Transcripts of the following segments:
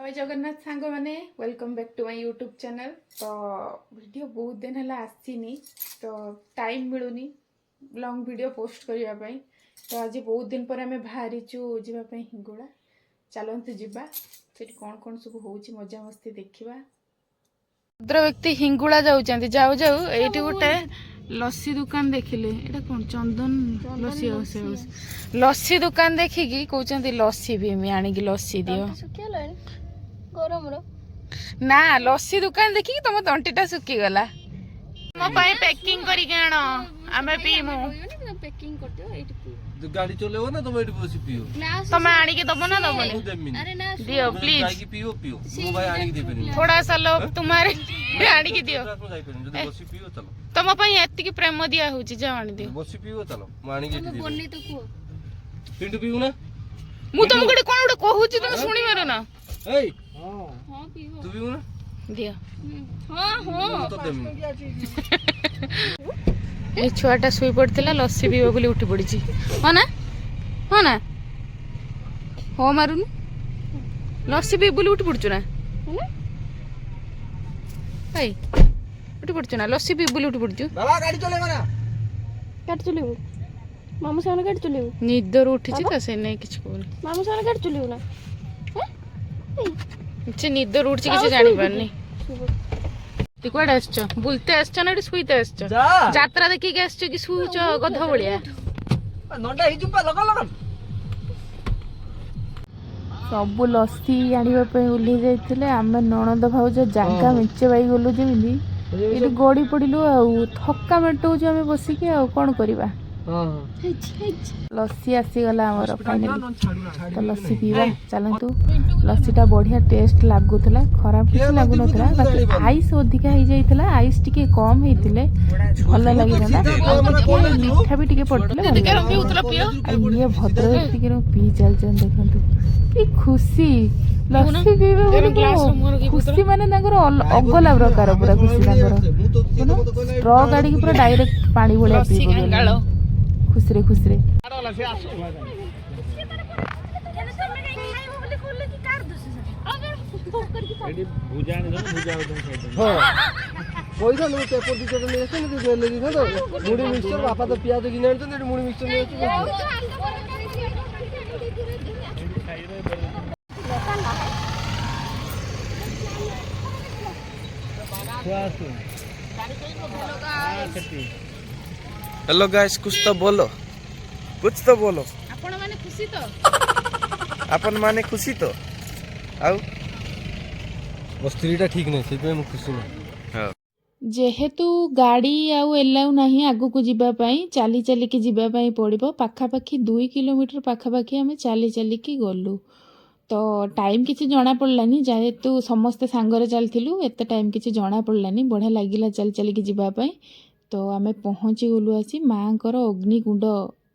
जय जगन्नाथ सांग मैंने welcome back to my YouTube channel. तो वीडियो बहुत दिन है आसीनी तो टाइम मिलूनी लॉन्ग वीडियो पोस्ट करने। तो आज बहुत दिन पर आम बाहरी जावाई हिंगुला चलतु जा कौन कौन सब हो मजा मस्ती देखा। भद्र व्यक्ति हिंगुला जाऊँ जाऊ जाऊ ये गोटे लस्सी दुकान देखिले एटा कौन चंदन लस्सी हाउस लस्सी दुकान देखिकी कहते लस्सी भी आनिकी लस्सी दियो ना लस्सी दुकान देखिकी तुम तंटीटा सुखी गला मो पाए पैकिंग करी के आनो आमे पीमु पैकिंग कर दियो एठी पी गाड़ी चलेबो ना तुम एठी बसी पियो तुम आनी के दबो ना दबो अरे ना दियो प्लीज जाई पियो पियो मो भाई आनी के दे पेनी थोड़ा सा लो तुम्हारे आनी के दियो जाई पेनी जदी बसी पियो चलो तुम पाए एति की प्रेम दिया होची जा आनी दियो बसी पियो चलो मो आनी के दे बोलनी तो को पिंटू पियो ना मु तुम कोन कोन कहूची तुम सुनी मारो ना ए हां पियो तू पियो ना दियो हां हां तो देमी ए छुआटा सुई पड़थिला लस्सी पीबो बोली उठी पड़िची हो ना हो मारुन लस्सी पी बोली उठी पड़छु ना भाई उठी पड़छु ना लस्सी पी बोली उठी पड़छु बाबा गाड़ी चलेबो ना गाड़ी चलेबो मामू सामने गाड़ी चलेबो निदर उठिची त से नै किछ कोन मामू सामने गाड़ी चलेबो ना से निदर उठची किछ जानि पारनी ती कोड आछछ बुलते आछछ ना सुईते आछछ यात्रा देखि के आछछ कि सुईछ गध भलिया नंडा हि जुपा लगा लगा सब लस्सी आनिबा पे उली जाइतिले आमे ननद भाउज जागा मेचे बाई गलु जेमिनी इटी गड़ी पड़िलु आ थक्का मेटौ जे आमे बसी के आ कोन करबा लस्सी आसीगला आमर फाइनली तो लस्सी पीवा चलतु लस्सीटा बढ़िया टेस्ट लगुला खराब किसी लगुनला बाकी आइस अधिका हो जाइए आइस टिके कम होते भल लगे मीठा भी टिके पड़ते ये भद्र व्यक्ति पी चलते देखु खुशी लस्सी पीवा खुशी माने अगला प्रकार पूरा खुशी स्ट्र गाड़ी पूरा डायरेक्ट पानी भाया पी खुसरे खुसरे पैसा लो पेपर दी चटनी आसे न दे लेगी खा मुड़ी मिक्सचर बापा तो पियाज किने आनते ने मुड़ी मिक्सचर ने हेलो गाइस कुछ तो बोलो आपण माने खुशी तो अपन माने खुशी तो आउ स्त्रीटा ठीक नहीं से मैं खुशी नहीं जेहेतु गाड़ी आउ एलाउ नहीं आगु को जीवा पाई चाली चाली की जीवा पाई पड़िबो पाखापाखी 2 किलोमीटर पाखापाखी आमे चाली चाली की गलु तो टाइम किसी जना पड़लानी जेहेतु समस्ते सांगरे चलथिलु एते टाइम किसी जना पड़लानी बढ़िया लागिला चाली चाली की जीवा पाई तो आमे पहुँची गलु आसी माँकर अग्निकुंड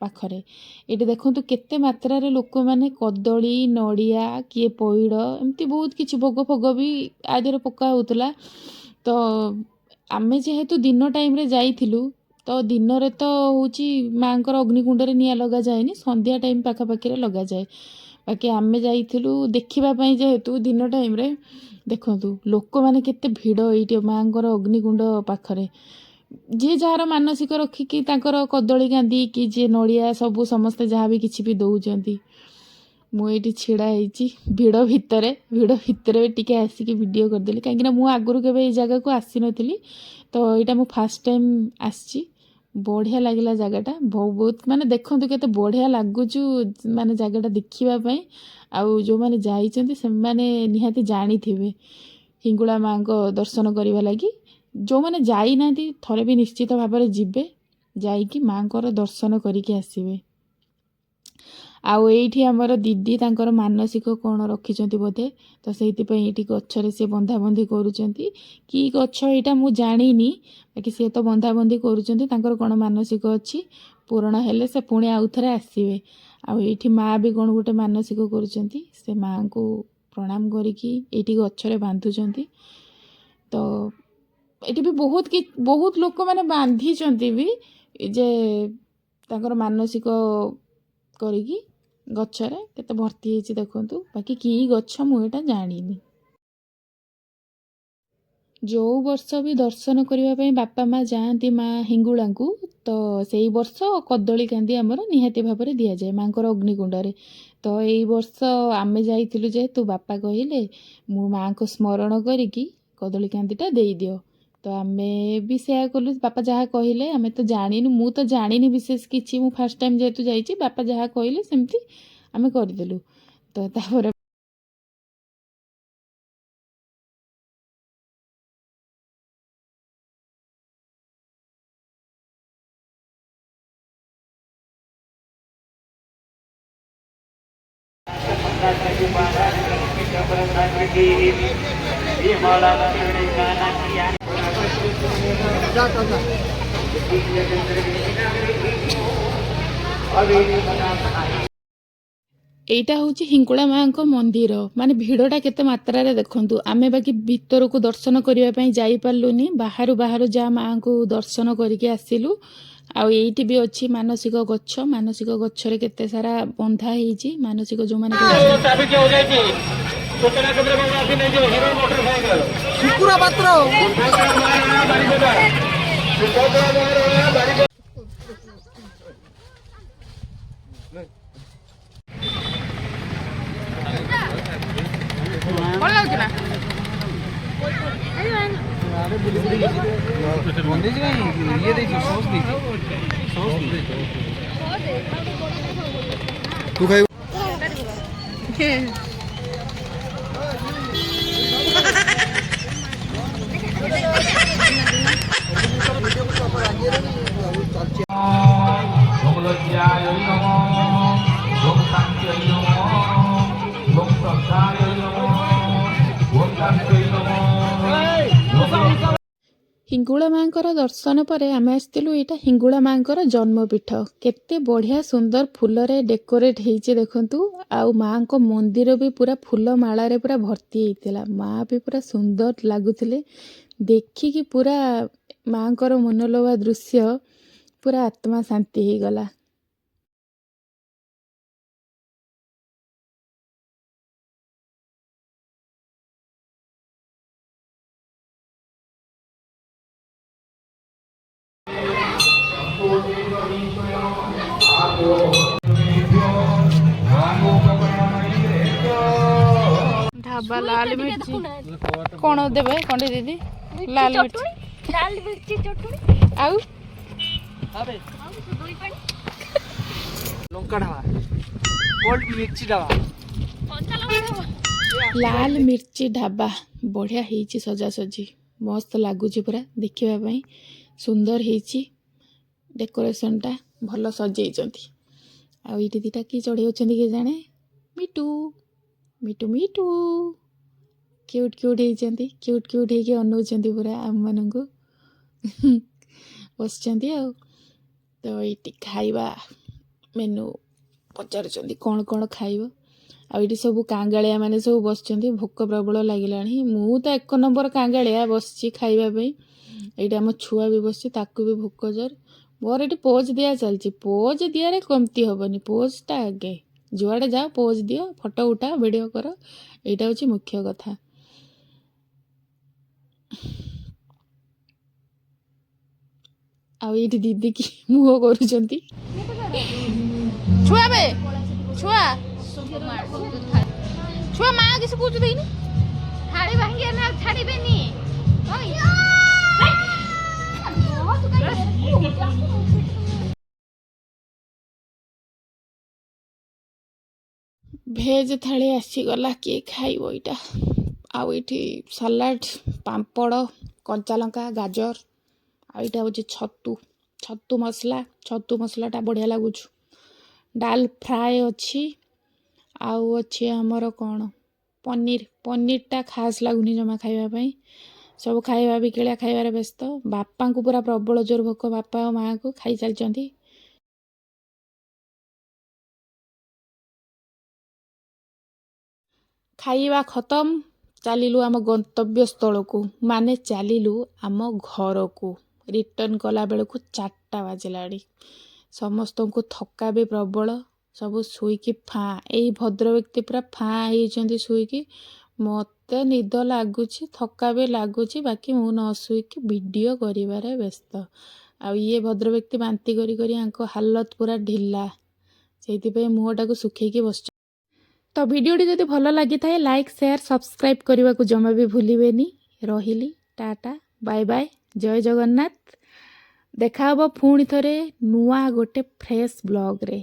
पाखरे ये देखु केते मात्रा रे लोक माने कदली नड़िया किए पइड एमती बहुत किछि भोग फोग भी आदि पका होतला तो आमे जेहेतु दिन टाइम रे जाइथिलु तो दिन रे तो होची माँकर अग्निकुंड रे निया लगा जाएनी संध्या टाइम पाखापाखी रे लगा जाए बाकी आमे जाइथिलु देखिबा पई जेहेतु दिन टाइम रे देखंतु लोक माने केते भिड़ एइटे माँकर अग्निकुंड पाखरे जी जार मानसिक रखिकी कदली कांदी कि जी नड़िया सबू समस्ते जहाँ भी किसी भी दौरान मुझे छिड़ा भिड़ भितर टिके आसिक वीडियो करदेली कहीं मुझे आगुरी के जगह को आसी नी तो यहाँ मुझे फास्ट टाइम आसी बढ़िया लगिला जगटा बहुत माने देखु केते बढ़िया लगुच माने जगटा देखापी आउ जो मैंने जाइछन्ति से माने निहाती जानी थे हिंगुला माँ को दर्शन करने लगी जो मैंने जाई ना थरे भी निश्चित भाव में जीवे जाइकी माँ को दर्शन करके आसवे आउ एठी हमर दीदी तांकर मानसिक कौन रखिछन्ति बोधे तो सेइथिपई एठी गछरे से बंधाबंधी करूछन्ति कि गछ एटा मु जानिनी बाकी से तो बंधाबंधी करूछन्ति तांकर कौन मानसिक अछि पूर्ण हेले से पुणी आउ थरे आसीबे आउ एठी माँ भी कौन गोटे मानसिक करूछन्ति से माँ को प्रणाम करिकी एठी गछरे बांधुछन्ति तो ये भी बहुत लोक मैंने बांधी भी जे तांकर मानसिक करिकी ଗଛରେ କେତେ ଭର୍ତ୍ତି ହେଇଛି ଦେଖନ୍ତୁ। ବାକି କି ଗଛ ମୁଁ ଏଇଟା ଜାଣିନି। ଯେଉଁ ବର୍ଷ ବି ଦର୍ଶନ କରିବା ପାଇଁ ବାପା ମା ଯାଆନ୍ତି ମା ହିଙ୍ଗୁଳାଙ୍କୁ, ତ ସେଇ ବର୍ଷ କଦଳୀ କାନ୍ଦି ଆମର ନିହାତି ଭାବରେ ଦିଆଯାଏ ମାଙ୍କର ଅଗ୍ନିକୁଣ୍ଡରେ। ତ ଏଇ ବର୍ଷ ଆମେ ଯାଇଥିଲୁ ଯେହେତୁ ବାପା କହିଲେ ମୁଁ ମାଙ୍କୁ ସ୍ମରଣ କରିକି କଦଳୀ କାନ୍ଦିଟା ଦେଇଦିଅ। ତ ଆମେ ବି ସେୟା କଲୁ, ବାପା ଯାହା କହିଲେ। ଆମେ ତ ଜାଣିନୁ, ମୁଁ ତ ଜାଣିନି ବିଶେଷ କିଛି, ମୁଁ ଫାର୍ଷ୍ଟ ଟାଇମ୍ ଯେହେତୁ ଯାଇଛି, ବାପା ଯାହା କହିଲେ ସେମିତି ଆମେ କରିଦେଲୁ। ତ ତାପରେ ଯା ଯା ଏଇଟା ହେଉଛି ହିଙ୍ଗୁଳା ମାଙ୍କ ମନ୍ଦିର। ମାନେ ଭିଡ଼ଟା କେତେ ମାତ୍ରାରେ ଦେଖନ୍ତୁ। ଆମେ ବାକି ଭିତରକୁ ଦର୍ଶନ କରିବା ପାଇଁ ଯାଇପାରିଲୁନି, ବାହାରୁ ଯାହା ମାଙ୍କୁ ଦର୍ଶନ କରିକି ଆସିଲୁ। ଆଉ ଏଇଠି ବି ଅଛି ମାନସିକ ଗଛ। ମାନସିକ ଗଛରେ କେତେ ସାରା ବନ୍ଧା ହେଇଛି। ମାନସିକ ଯେଉଁମାନେ କୁକୁର ପାତ୍ର ଭଲ ଲାଗୁଛି ନା? ତୁ ଖାଇବୁ ହିଙ୍ଗୁଳା ମାଙ୍କର ଦର୍ଶନ ପରେ ଆମେ ଆସିଥିଲୁ, ଏଇଟା ହିଙ୍ଗୁଳା ମାଙ୍କର ଜନ୍ମପୀଠ। କେତେ ବଢ଼ିଆ ସୁନ୍ଦର ଫୁଲରେ ଡେକୋରେଟ୍ ହେଇଛି ଦେଖନ୍ତୁ। ଆଉ ମାଙ୍କ ମନ୍ଦିର ବି ପୁରା ଫୁଲ ମାଳାରେ ପୁରା ଭର୍ତ୍ତି ହେଇଥିଲା। ମା ବି ପୁରା ସୁନ୍ଦର ଲାଗୁଥିଲେ। ଦେଖିକି ପୁରା ମାଙ୍କର ମନଲୋଭା ଦୃଶ୍ୟ, ପୁରା ଆତ୍ମା ଶାନ୍ତି ହେଇଗଲା। ढाबा लाल मिर्ची कौन देवे कंडे दीदी? लाल मिर्ची चटनी आउ ଲଙ୍କା ଢାବା କୋଲ୍ଡ ମିର୍ଚି ଢାବା ଲାଲ ମିର୍ଚି ଢାବା। ବଢ଼ିଆ ହେଇଛି ସଜାସଜି, ମସ୍ତ ଲାଗୁଛି ପୁରା ଦେଖିବା ପାଇଁ। ସୁନ୍ଦର ହେଇଛି ଡେକୋରେସନଟା, ଭଲ ସଜେଇଛନ୍ତି। ଆଉ ଏଇଠି ଦୁଇଟା କି ଚଢ଼େଇ ଅଛନ୍ତି କେଜାଣେ? ମିଟୁ ମିଟୁ ମିଟୁ କ୍ୟୁଟ୍ ହେଇଛନ୍ତି। କ୍ୟୁଟ୍ ହେଇକି ଅନଉଛନ୍ତି ପୁରା ଆମମାନଙ୍କୁ। ବସିଛନ୍ତି ଆଉ। ତ ଏଇଠି ଖାଇବା ମେନୁ ପଚାରୁଛନ୍ତି କ'ଣ କ'ଣ ଖାଇବ। ଆଉ ଏଇଠି ସବୁ କାଙ୍ଗାଳିଆ ମାନେ ସବୁ ବସିଛନ୍ତି। ଭୋକ ପ୍ରବଳ ଲାଗିଲାଣି। ମୁଁ ତ 1 ନମ୍ବର କାଙ୍ଗାଳିଆ ବସିଛି ଖାଇବା ପାଇଁ। ଏଇଠି ଆମ ଛୁଆ ବି ବସିଛି, ତାକୁ ବି ଭୋକ ଜୋର। ମୋର ଏଠି ପୋଜ୍ ଦିଆ ଚାଲିଛି। ପୋଜ୍ ଦିଆରେ କମତି ହେବନି, ପୋଜ୍ଟା ଆଗେ। ଯୁଆଡ଼େ ଯାଅ ପୋଜ୍ ଦିଅ, ଫଟୋ ଉଠାଅ, ଭିଡ଼ିଓ କର, ଏଇଟା ହେଉଛି ମୁଖ୍ୟ କଥା। ଆଉ ଏଇଠି ଦିଦି କି ମୁହଁ କରୁଛନ୍ତି। ଛୁଆ ବେ ଛୁଆ ଛୁଆ ମା କିଛି କହୁଛୁ ଦେଇନି। ଥାଳି ଭାଙ୍ଗି ନା ଛାଡ଼ିବେନି। ଭେଜ୍ ଥାଳି ଆସିଗଲା, କିଏ ଖାଇବ ଏଇଟା? ଆଉ ଏଇଠି ସାଲାଡ଼, ପାମ୍ପଡ଼, କଞ୍ଚାଲଙ୍କା, ଗାଜର। ଆଉ ଏଇଟା ହେଉଛି ଛତୁ ମସଲାଟା ବଢ଼ିଆ ଲାଗୁଛୁ। ଡାଲ ଫ୍ରାଏ ଅଛି। ଆଉ ଅଛି ଆମର କ'ଣ ପନିରଟା ଖାସ୍ ଲାଗୁନି ଜମା ଖାଇବା ପାଇଁ। ସବୁ ଖାଇବା ବିକିଳିଆ ଖାଇବାରେ ବ୍ୟସ୍ତ। ବାପାଙ୍କୁ ପୁରା ପ୍ରବଳ ଜୋର ଭୋକ, ବାପା ଆଉ ମାଆକୁ ଖାଇଚାଲିଛନ୍ତି। ଖାଇବା ଖତମ, ଚାଲିଲୁ ଆମ ଗନ୍ତବ୍ୟ ସ୍ଥଳକୁ, ମାନେ ଚାଲିଲୁ ଆମ ଘରକୁ। ରିଟର୍ନ କଲା ବେଳକୁ 4ଟା ବାଜିଲାଣି। ସମସ୍ତଙ୍କୁ ଥକା ବି ପ୍ରବଳ, ସବୁ ଶୋଇକି ଫାଁ। ଏଇ ଭଦ୍ର ବ୍ୟକ୍ତି ପୁରା ଫାଁ ହେଇଛନ୍ତି ଶୋଇକି। ମୋତେ ନିଦ ଲାଗୁଛି, ଥକା ବି ଲାଗୁଛି, ବାକି ମୁଁ ନ ଶୋଇକି ଭିଡ଼ିଓ କରିବାରେ ବ୍ୟସ୍ତ। ଆଉ ଇଏ ଭଦ୍ର ବ୍ୟକ୍ତି ବାନ୍ତି କରି କରି ଆଙ୍କ ହାଲତ ପୁରା ଢିଲା, ସେଇଥିପାଇଁ ମୁହଁଟାକୁ ଶୁଖେଇକି ବସିଛି। ତ ଭିଡ଼ିଓଟି ଯଦି ଭଲ ଲାଗିଥାଏ ଲାଇକ୍ ସେୟାର ସବସ୍କ୍ରାଇବ୍ କରିବାକୁ ଜମା ବି ଭୁଲିବେନି। ରହିଲି, ଟାଟା, ବାଏ ବାଏ, ଜୟ ଜଗନ୍ନାଥ। ଦେଖା ହେବ ପୁଣି ଥରେ ନୂଆ ଗୋଟେ ଫ୍ରେଶ୍ ବ୍ଲଗ୍ରେ।